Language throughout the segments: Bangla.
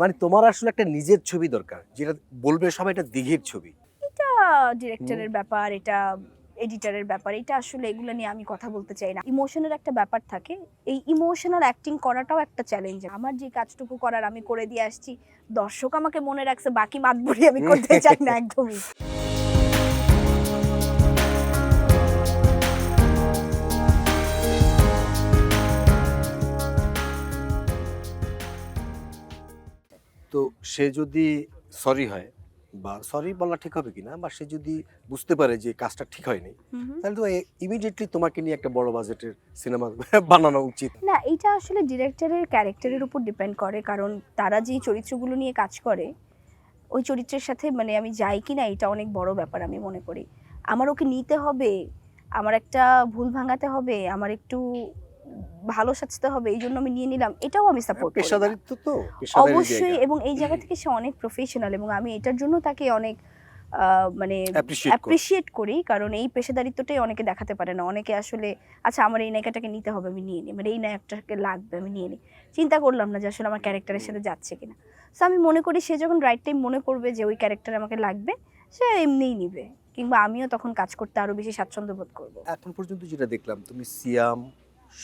মানে তোমার আসলে একটা নিজের ছবি দরকার, যেটা বলবে সবাই এটা দিঘির ছবি। এটা ডিরেক্টরের ব্যাপার, এটা এডিটরের ব্যাপার, এটা আসলে এগুলো নিয়ে আমি কথা বলতে চাই না। ইমোশনের একটা ব্যাপার থাকে, এই ইমোশনাল অ্যাক্টিং করাটাও একটা চ্যালেঞ্জ। আমার যে কাজটুকু করার আমি করে দিয়ে আসছি, দর্শক আমাকে মনে রাখছে, বাকি মাতবরি আমি করতে চাই না একদমই। তো সে যদি সরি হয়, বা সরি বলা ঠিক হবে কিনা, বা সে যদি বুঝতে পারে যে কাজটা ঠিক হয়নি, তাহলে তো ইমিডিয়েটলি তোমাকে নিয়ে একটা বড় বাজেটের সিনেমা বানানো উচিত। না, এটা আসলে ডিরেক্টরের ক্যারেক্টারের উপর ডিপেন্ড করে, কারণ তারা যেই চরিত্রগুলো নিয়ে কাজ করে ওই চরিত্রের সাথে মানে আমি যাই কি না, এটা অনেক বড় ব্যাপার আমি মনে করি। আমার ওকে নিতে হবে, আমার একটা ভুল ভাঙাতে হবে, আমার একটু ভালো সাজতে হবে, এই জন্য আমি নিয়ে নিলাম, এটাও আমি সাপোর্ট করি না। পেশাদারিত্ব তো, পেশাদারি অবশ্যই, জায়গা। এবং এই জায়গা থেকে সে অনেক প্রফেশনাল, এবং আমি এটার জন্য তাকে অনেক মানে অ্যাপ্রিশিয়েট করো। অ্যাপ্রিসিয়েট করি, কারণ এই পেশাদারিত্বটাই অনেকে দেখাতে পারে না। অনেকে আসলে আচ্ছা আমার এই নায়িকাটাকে নিতে হবে, আমি নিয়ে নিই, মানে এই নায়কটাকে লাগবে, আমি নিয়ে নিই, চিন্তা করলাম না যে আসলে আমার ক্যারেক্টারের সাথে যাচ্ছে কিনা। সো আমি মনে করি সে যখন রাইট টাইম মনে করবে যে ওই ক্যারেক্টার আমাকে লাগবে, সে এমনিই নিবে, কিংবা আমিও তখন কাজ করতে আরো বেশি স্বাচ্ছন্দ্য বোধ করবো। এখন পর্যন্ত যেটা দেখলাম, তুমি সিয়াম,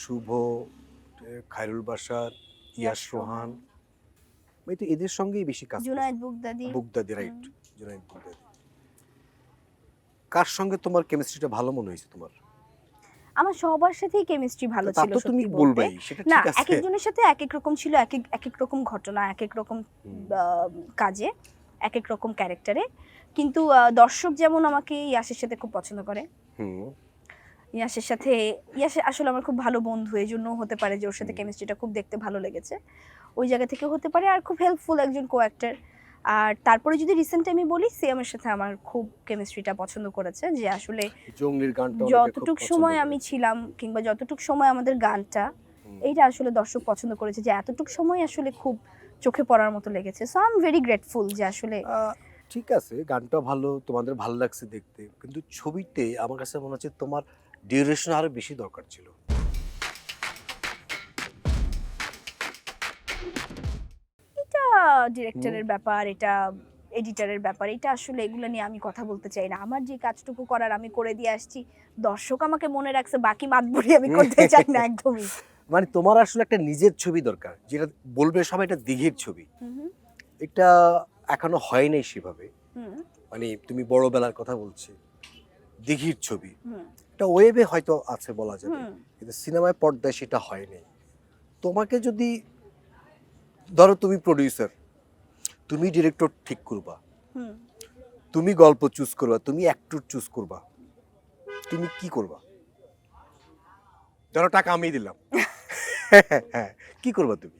শুভ, খায়রুল বাশার, ইয়াশ রোহান, এই তো এদের সঙ্গেই বেশি কাজ করছো। জুনায়েদ বুগদাদি। বুগদাদি, রাইট, জুনায়েদ বুগদাদি। কার সঙ্গে তোমার কেমিস্ট্রিটা ভালো মনে হয়েছে তোমার? আমার সবার সাথেই কেমিস্ট্রি ভালো তা ছিল তো তুমি সত্যি বলতে। বলবেই, সেটা না, ঠিক আছে। এক একজনের সাথে এক এক রকম ছিল, এক এক এক এক রকম ঘটনা, এক এক রকম কাজে, এক এক রকম ক্যারেক্টারে। কিন্তু দর্শক যেমন আমাকে ইয়াসের সাথে খুব পছন্দ করে, হুম। ইয়াসের সাথে, ইয়াস আসলে আমার খুব ভালো বন্ধু, এই জন্য হতে পারে যে ওর সাথে কেমিস্ট্রিটা খুব দেখতে ভালো লেগেছে, ওই জায়গা থেকে হতে পারে। আর খুব হেল্পফুল একজন কো অ্যাক্টর। আর তারপরে যদি রিসেন্ট টাইমে বলি, সিয়ামের সাথে আমার খুব কেমিস্ট্রিটা পছন্দ করেছে, যে আসলে জঙ্গলির গানটা অনেকে খুব যতটুক পছন্দ সময় করে। আমি ছিলাম, কিংবা যতটুক সময় আমাদের গানটা, এইটা আসলে দর্শক পছন্দ করেছে, যে এতটুক সময় আসলে খুব চোখে পড়ার মতো লেগেছে। So I am very grateful যে আসলে ঠিক আছে, গানটা ভালো, তোমাদের ভালো লাগছে দেখতে, কিন্তু ছবিতে আমার কাছে মনে হচ্ছে তোমার ডিউরেশন আরো বেশি দরকার ছিল। এটা ডিরেক্টরের ব্যাপার, এটা এডিটরের ব্যাপার, এটা আসলে এগুলো নিয়ে আমি কথা বলতে চাই না। আমার যে কাজটুকু করার আমি করে দিয়ে আসছি, দর্শক আমাকে মনে রাখছে, বাকি মাতবরি আমি করতে চাই না একদমই। মানে তোমার আসলে একটা নিজের ছবি দরকার, যেটা বলবে সবাই এটা দিঘির ছবি। হুম এটা এখনো হয় নাই সেভাবে। হুম মানে তুমি বড় বেলার কথা বলছি, দিঘির ছবি হুম এটা ওয়েবে হয়তো আছে বলা যাবে, হুম কিন্তু সিনেমায় পর্দায় সেটা হয়নি। তোমাকে যদি ধরো তুমি প্রডিউসার, তুমি ডিরেক্টর ঠিক করবা, হুম তুমি গল্প চুজ করবা, তুমি অ্যাক্টর চুজ করবা, তুমি কি করবা? ধরো টাকা আমি দিলাম, হ্যাঁ, কি করবা তুমি?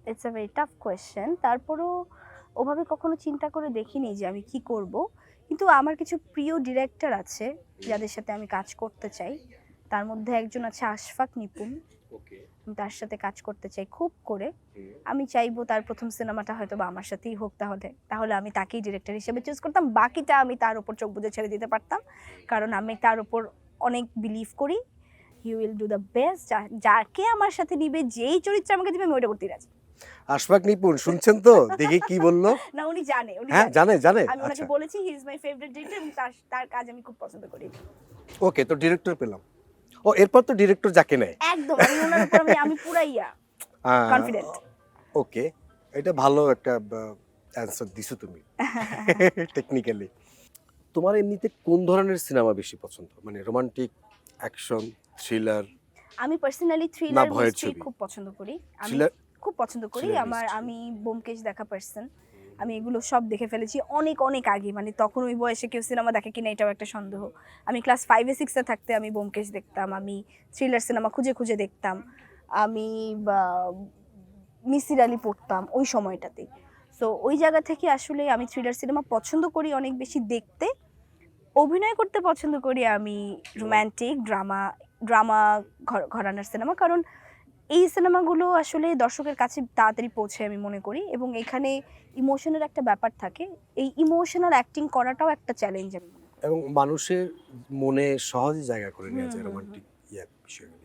It's a very tough question. তারপরও ওভাবে কখনো চিন্তা করে দেখিনি যে আমি কি করব, কিন্তু আমার কিছু প্রিয় ডিরেক্টর আছে যাদের সাথে আমি কাজ করতে চাই। তার মধ্যে একজন আছে আশফাক নিপুণ, ওকে। আমি তার সাথে কাজ করতে চাই খুব করে। আমি চাইবো তার প্রথম সিনেমাটা হয়তো বা আমার সাথেই হোক, তাহলে তাহলে আমি তাকেই ডিরেক্টর হিসেবে চুজ করতাম, বাকিটা আমি তার উপর চোখ বুজে ছেড়ে দিতে পারতাম, কারণ আমি তার উপর অনেক বিলিভ করি। He will do the best. যাকে আমার সাথে নিবে, যেই চরিত্র আমাকে দিবে, আমি ওইটা করতেই রাজি। আশফাক নিপুণ শুনছেন তো, দেখি কি বললো। না, উনি জানে, উনি হ্যাঁ, জানে জানে। আমি ওনাকে আচ্ছা, বলেছি he is my favourite director, এবং তার তার কাজ আমি খুব পছন্দ করি। ওকে, তো ডিরেক্টর পেলাম। ও, এরপর তো ডিরেক্টর যাকে নেয়। একদম, আমি ওনার উপর আমি পুরা কনফিডেন্ট। ওকে, এটা ভালো একটা অ্যান্সার দিছো তুমি টেকনিক্যালি। তোমার এমনিতে কোন ধরনের সিনেমা বেশি পছন্দ, মানে রোমান্টিক, অ্যাকশন, থ্রিলার, আমি পার্সোনালি না থ্রিলার ভয়ের মিস্ট্রি ছবি? খুব পছন্দ করি। আমি থ্রিলার, খুব পছন্দ করি। Thriller mystery. আমি ব্যোমকেশ দেখা পার্সন, আমি এগুলো সব দেখে ফেলেছি অনেক অনেক আগে, মানে তখন ওই বয়সে কেউ সিনেমা দেখে কিনা এটাও একটা সন্দেহ। আমি ক্লাস 5-6 থাকতে আমি ব্যোমকেশ দেখতাম, আমি থ্রিলার সিনেমা খুঁজে খুঁজে দেখতাম, আমি মিসির আলী পড়তাম ওই সময়টাতে। সো ওই জায়গা থেকে আসলে আমি থ্রিলার সিনেমা পছন্দ করি অনেক বেশি দেখতে। অভিনয় করতে পছন্দ করি আমি রোম্যান্টিক, ড্রামা, ড্রামা ঘরানার সিনেমা, কারণ এই সিনেমাগুলো আসলে দর্শকের কাছে তাড়াতাড়ি পৌঁছায় আমি মনে করি, এবং এখানে ইমোশনের একটা ব্যাপার থাকে, এই ইমোশনাল অ্যাক্টিং করাটাও একটা চ্যালেঞ্জ আমি মনে করি। এবং মানুষের মনে সহজে জায়গা করে নেওয়া যায় হুম, হুম, রোমান্টিক বিষয়গুলি।